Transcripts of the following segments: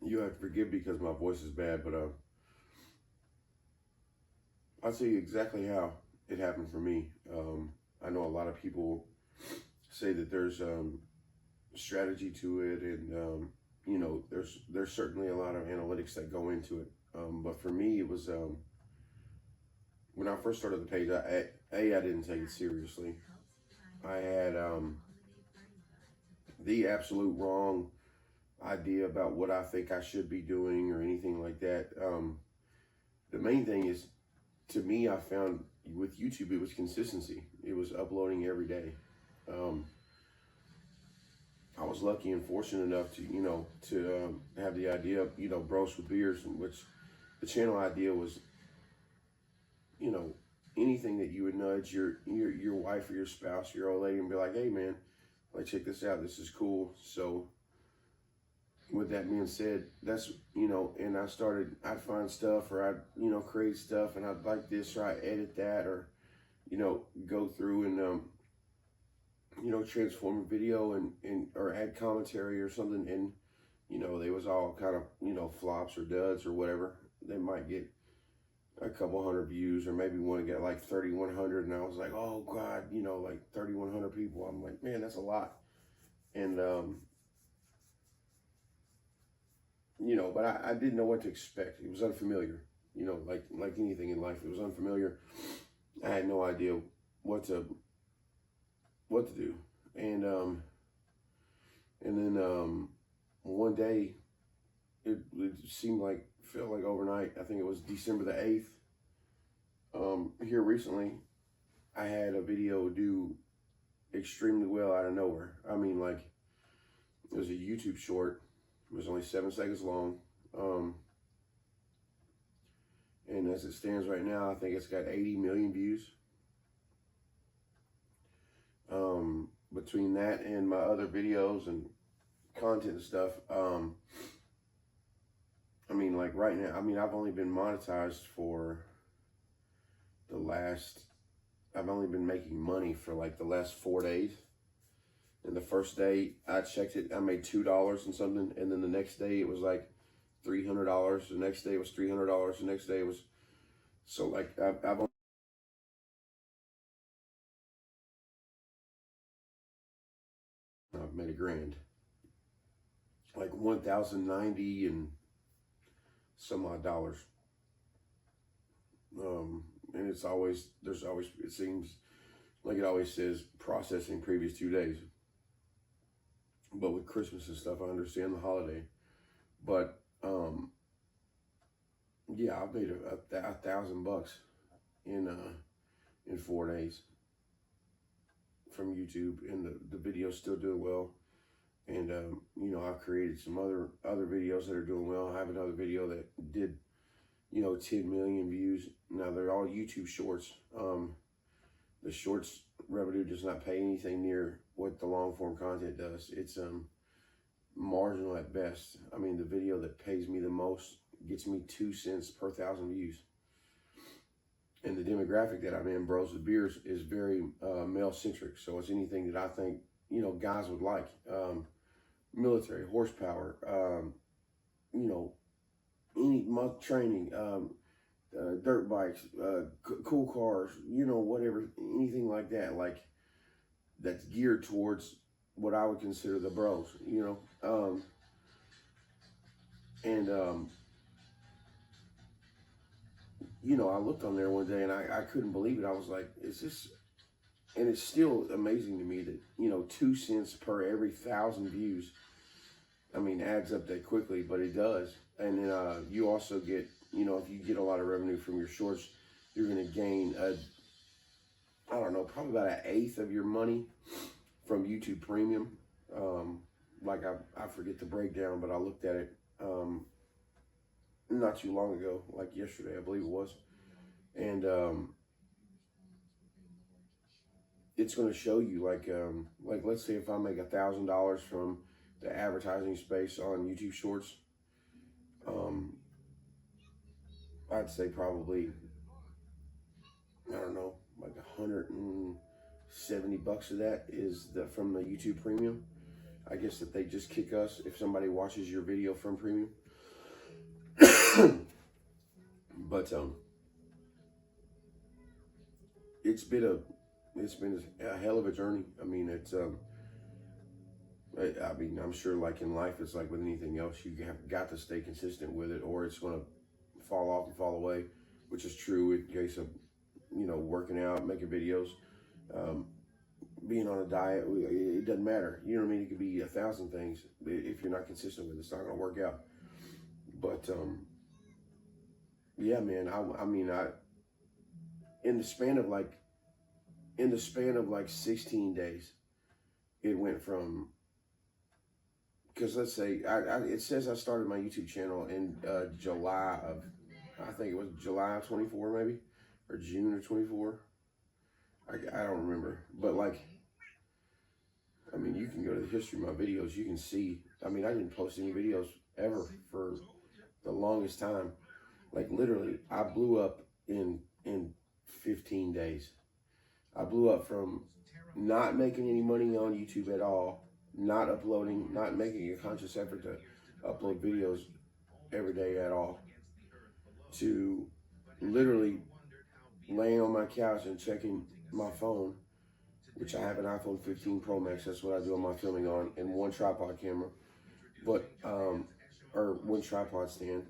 You have to forgive me because my voice is bad, but I'll tell you exactly how it happened for me. I know a lot of people say that there's strategy to it, and you know, there's certainly a lot of analytics that go into it. But for me, it was when I first started the page. I didn't take it seriously. I had the absolute wrong idea about what I think I should be doing or anything like that. The main thing is, to me, I found with YouTube, it was consistency. It was uploading every day. Um, I was lucky and fortunate enough to, have the idea of, Bros with Beers, which the channel idea was, you know, anything that you would nudge your wife or your spouse, your old lady, and be like, hey man, like check this out, this is cool. So with that being said, that's, and I'd find stuff, or I'd, create stuff, and I'd like this, or I'd edit that, or, go through and, transform a video and or add commentary or something. And, they was all kind of, flops or duds or whatever. They might get a couple hundred views, or maybe one get like 3,100. And I was like, oh God, like 3,100 people. I'm like, man, that's a lot. And, but I didn't know what to expect. It was unfamiliar, like anything in life, it was unfamiliar. I had no idea what to do. And then one day, it felt like overnight. I think it was December the 8th. Here recently, I had a video do extremely well out of nowhere. I mean, like, it was a YouTube short. It was only 7 seconds long. And as it stands right now, I think it's got 80 million views. Between that and my other videos and content and stuff, I mean, like right now, I've only been monetized for I've only been making money for like the last 4 days. And the first day I checked it, I made $2 and something. And then the next day it was like $300. The next day it was $300. The next day it was, so like I've made $1,000, like 1,090 and some odd dollars. And it seems like it always says processing previous 2 days. But with Christmas and stuff, I understand the holiday. But yeah, I've made $1,000 in 4 days from YouTube, and the video's still doing well. And I've created some other videos that are doing well. I have another video that did 10 million views. Now they're all YouTube shorts. The shorts revenue does not pay anything near what the long form content does. It's marginal at best. I mean, the video that pays me the most gets me 2 cents per 1,000 views. And the demographic that I'm in, Bros with Beers, is very male centric. So it's anything that I think guys would like. Military, horsepower, any training, dirt bikes, cool cars, whatever, anything like that, like that's geared towards what I would consider the bros, I looked on there one day and I couldn't believe it. I was like, is this, and it's still amazing to me that, 2 cents per every 1,000 views, I mean, adds up that quickly, but it does. And then you also get, if you get a lot of revenue from your shorts, you're going to gain, probably about 1/8 of your money from YouTube Premium. Like I forget the breakdown, but I looked at it not too long ago, like yesterday, I believe it was. And it's going to show you, like let's say if I make $1,000 from the advertising space on YouTube Shorts, I'd say probably, like $170 of that is from the YouTube Premium. I guess that they just kick us if somebody watches your video from Premium. But it's been a hell of a journey. I mean, I mean, I'm sure like in life, it's like with anything else, you have got to stay consistent with it, or it's going to fall off and fall away, which is true in case of, working out, making videos, being on a diet. It doesn't matter. You know what I mean? It could be 1,000 things. If you're not consistent with it, it's not going to work out. But yeah, man. I mean, in the span of like 16 days, it went from, because let's say it says I started my YouTube channel in July of, I think it was July 24 maybe, or June of 24. I don't remember, but like, I mean, you can go to the history of my videos. You can see, I mean, I didn't post any videos ever for the longest time. Like literally, I blew up in 15 days. I blew up from not making any money on YouTube at all, not uploading, not making a conscious effort to upload videos every day at all, to literally laying on my couch and checking my phone, which I have an iPhone 15 Pro Max. That's what I do all my filming on, and one tripod camera, but or one tripod stand.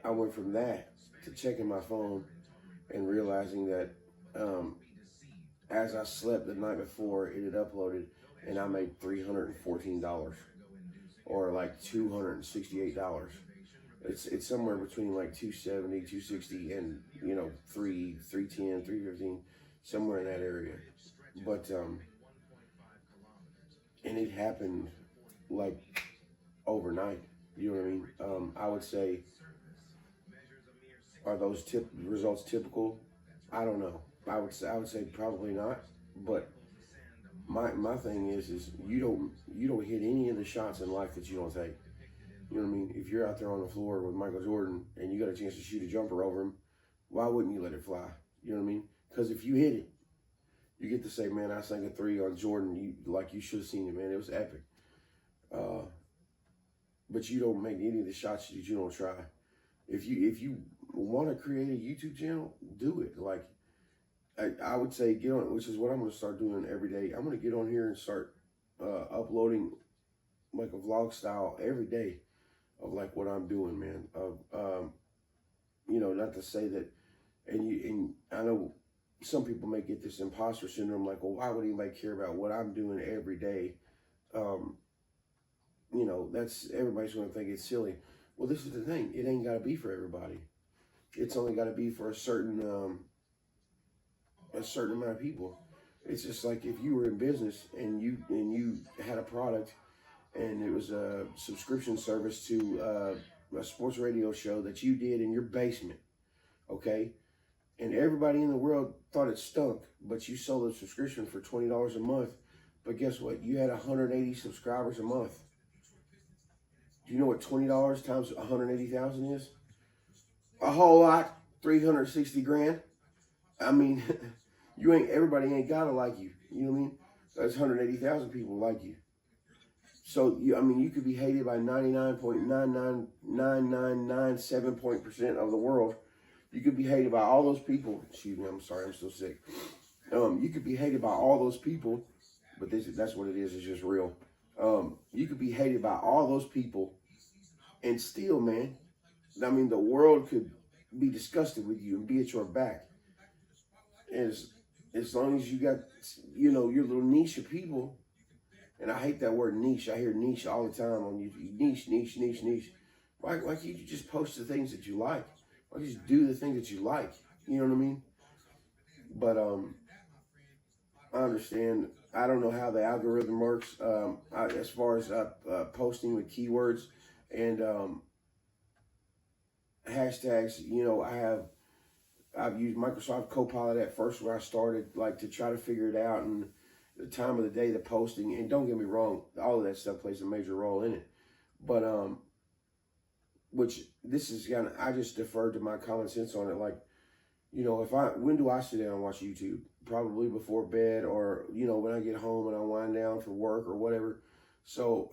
I went from that to checking my phone and realizing that as I slept the night before, it had uploaded, and I made $314, or like $268. It's somewhere between like 270, 260, and 310, 315, somewhere in that area. But and it happened like overnight. You know what I mean? I would say, are those results typical? I don't know. I would say probably not. But my thing is you don't hit any of the shots in life that you don't take. You know what I mean? If you're out there on the floor with Michael Jordan and you got a chance to shoot a jumper over him, why wouldn't you let it fly? You know what I mean? Because if you hit it, you get to say, man, I sank a three on Jordan. You should have seen it, man. It was epic. But you don't make any of the shots that you don't try. If you want to create a YouTube channel, do it. Like, I would say get on, which is what I'm going to start doing every day. I'm going to get on here and start uploading like a vlog style every day of like what I'm doing, man. Of not to say that, and I know some people may get this imposter syndrome, like, well, why would anybody care about what I'm doing every day? That's, everybody's going to think it's silly. Well, this is the thing. It ain't got to be for everybody. It's only got to be for a certain amount of people. It's just like if you were in business and you had a product and it was a subscription service to a sports radio show that you did in your basement, okay? And everybody in the world thought it stunk, but you sold a subscription for $20 a month. But guess what? You had 180 subscribers a month. Do you know what $20 times 180,000 is? A whole lot. 360 grand. I mean, everybody ain't gotta like you. You know what I mean? That's 180,000 people like you. So you could be hated by 99.99997% of the world. You could be hated by all those people. Excuse me, I'm sorry, I'm still sick. You could be hated by all those people, but that's what it is. It's just real. You could be hated by all those people, and still, man, I mean, the world could be disgusted with you and be at your back. As long as you got, your little niche of people, and I hate that word niche. I hear niche all the time on YouTube. Niche. Why can't you just post the things that you like? Why can't you just do the things that you like? You know what I mean? But I understand. I don't know how the algorithm works as far as posting with keywords and hashtags. I've used Microsoft Copilot at first when I started, like, to try to figure it out, and the time of the day, the posting, and don't get me wrong, all of that stuff plays a major role in it. But which this is I just deferred to my common sense on it. Like, when do I sit down and watch YouTube? Probably before bed, or when I get home and I wind down for work or whatever. So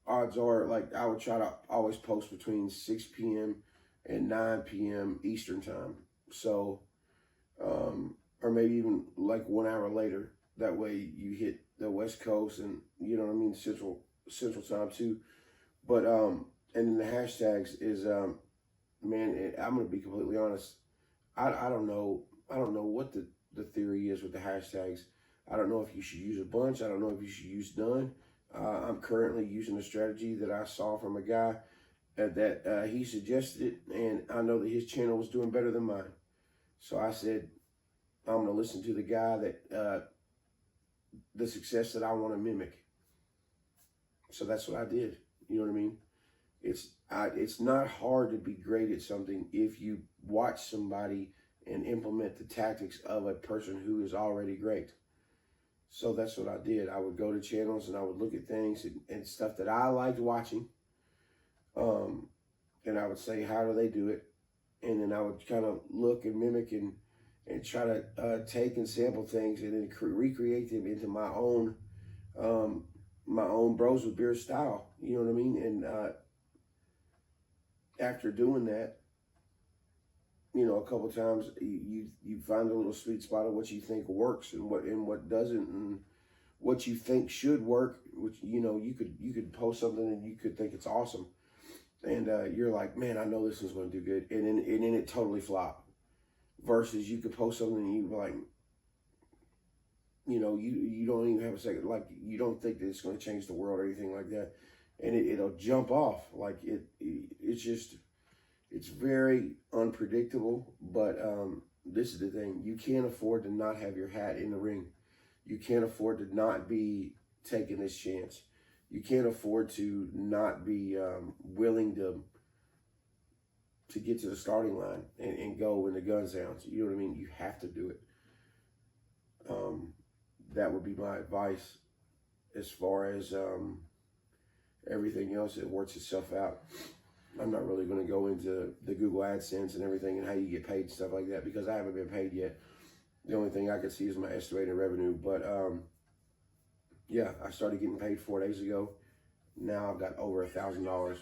odds are, like, I would try to always post between 6 p.m. and 9 p.m. Eastern time. So, or maybe even like 1 hour later. That way you hit the West Coast and, you know what I mean, Central time too. But, and then the hashtags is, man, I'm going to be completely honest. I don't know. I don't know what the theory is with the hashtags. I don't know if you should use a bunch. I don't know if you should use none. I'm currently using a strategy that I saw from a guy that he suggested it, and I know that his channel was doing better than mine. So I said, I'm going to listen to the guy that, the success that I want to mimic. So that's what I did. You know what I mean? It's not hard to be great at something if you watch somebody and implement the tactics of a person who is already great. So that's what I did. I would go to channels and I would look at things and stuff that I liked watching. And I would say, how do they do it? And then I would kind of look and mimic and try to take and sample things and then recreate them into my own Bros with Beer style. You know what I mean? And after doing that, you know, a couple of times you find a little sweet spot of what you think works and what doesn't, and what you think should work. Which, you know, you could post something and you could think it's awesome, and you're like, man, I know this is going to do good, and then it totally flopped. Versus you could post something and you like, you know, you don't even have a second, like, you don't think that it's going to change the world or anything like that, and it'll jump off. Like it's very unpredictable. But this is the thing: you can't afford to not have your hat in the ring. You can't afford to not be taking this chance. You can't afford to not be willing to get to the starting line and go when the gun sounds. You know what I mean? You have to do it. That would be my advice. As far as everything else, it works itself out. I'm not really going to go into the Google AdSense and everything and how you get paid and stuff like that, because I haven't been paid yet. The only thing I can see is my estimated revenue. But yeah, I started getting paid 4 days ago. Now I've got over $1,000.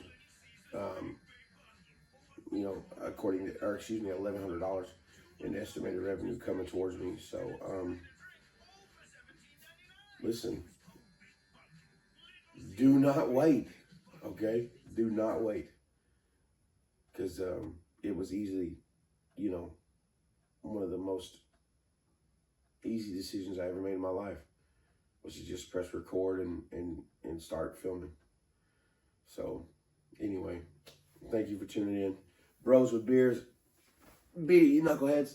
You know, $1,100 in estimated revenue coming towards me. So, listen, do not wait, okay? Do not wait, because it was easily, you know, one of the most easy decisions I ever made in my life was to just press record and start filming. So, anyway, thank you for tuning in. Bros with Beers, beat it, you knuckleheads.